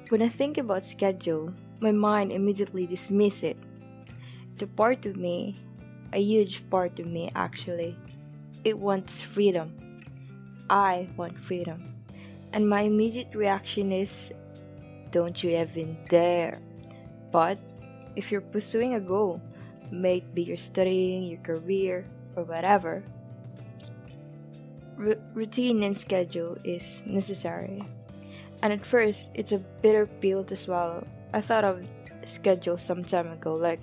When I think about schedule, my mind immediately dismisses it. The part of me, a huge part of me actually, it wants freedom. I want freedom. And my immediate reaction is, don't you even dare. But if you're pursuing a goal, may it be you're studying, your career, or whatever, routine and schedule is necessary. And at first, it's a bitter pill to swallow. I thought of schedule some time ago like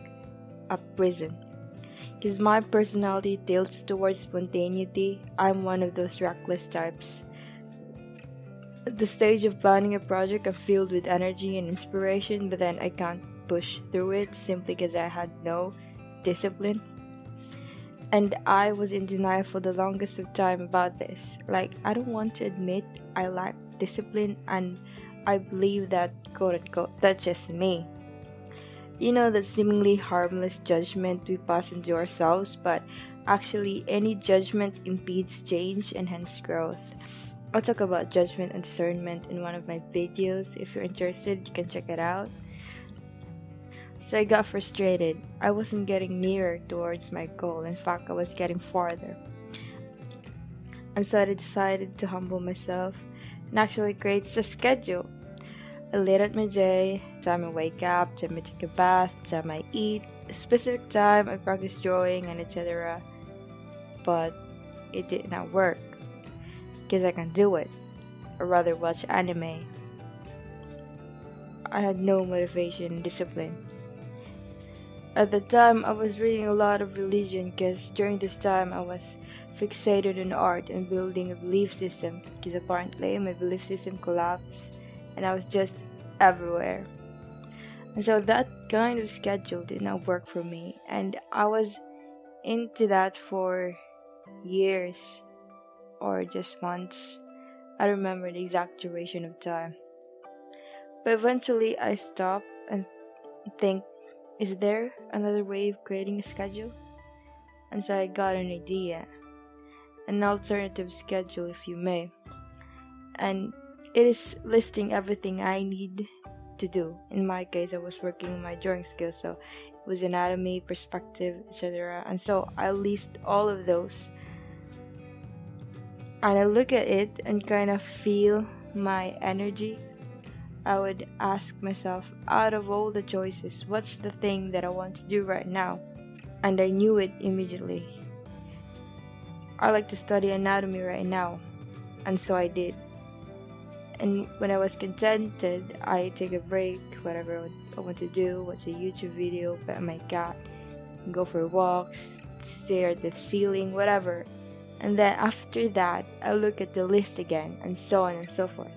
a prison. Because my personality tilts towards spontaneity, I'm one of those reckless types. At the stage of planning a project, I'm filled with energy and inspiration, but then I can't push through it simply because I had no discipline. And I was in denial for the longest of time about this. Like, I don't want to admit I lack discipline, and I believe that, quote unquote, that's just me. You know, that seemingly harmless judgment we pass into ourselves, but actually, any judgment impedes change and hence growth. I'll talk about judgment and discernment in one of my videos. If you're interested, you can check it out. So I got frustrated. I wasn't getting nearer towards my goal. In fact, I was getting farther. And so I decided to humble myself and actually create a schedule. I laid out my day, time I wake up, time I take a bath, time I eat, a specific time I practice drawing, and etc. But it did not work because I can do it, or rather watch anime. I had no motivation and discipline. At the time, I was reading a lot of religion because during this time I was fixated on art and building a belief system because apparently my belief system collapsed and I was just everywhere. And so that kind of schedule did not work for me, and I was into that for years or just months. I don't remember the exact duration of time. But eventually I stopped and think, is there another way of creating a schedule? And so I got an idea, an alternative schedule if you may. And it is listing everything I need to do. In my case, I was working on my drawing skills, so it was anatomy, perspective, etc. And so I list all of those. And I look at it and kind of feel my energy. I would ask myself, out of all the choices, what's the thing that I want to do right now? And I knew it immediately. I like to study anatomy right now, and so I did. And when I was contented, I take a break, whatever I want to do, watch a YouTube video, pet my cat, go for walks, stare at the ceiling, whatever. And then after that, I look at the list again, and so on and so forth.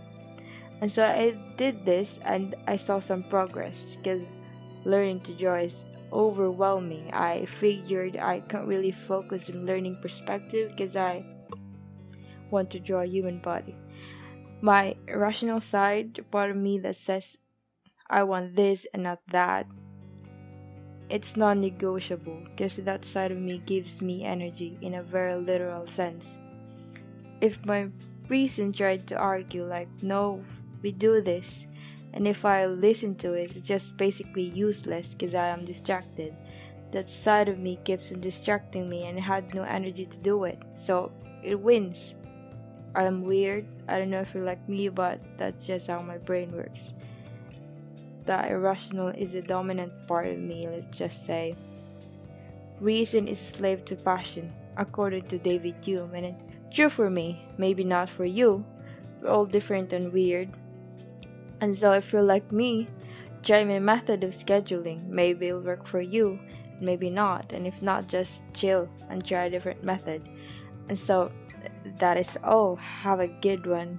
And so I did this and I saw some progress because learning to draw is overwhelming. I figured I can't really focus on learning perspective because I want to draw a human body. My irrational side, part of me that says I want this and not that, it's non-negotiable because that side of me gives me energy in a very literal sense. If my reason tried to argue like, no, we do this, and if I listen to it, it's just basically useless because I am distracted. That side of me keeps on distracting me and I had no energy to do it, so it wins. I'm weird, I don't know if you're like me, but that's just how my brain works. The irrational is the dominant part of me, let's just say. Reason is a slave to passion, according to David Hume, and it's true for me, maybe not for you. We're all different and weird. And so if you're like me, try my method of scheduling. Maybe it'll work for you, maybe not. And if not, just chill and try a different method. And so that is all. Have a good one.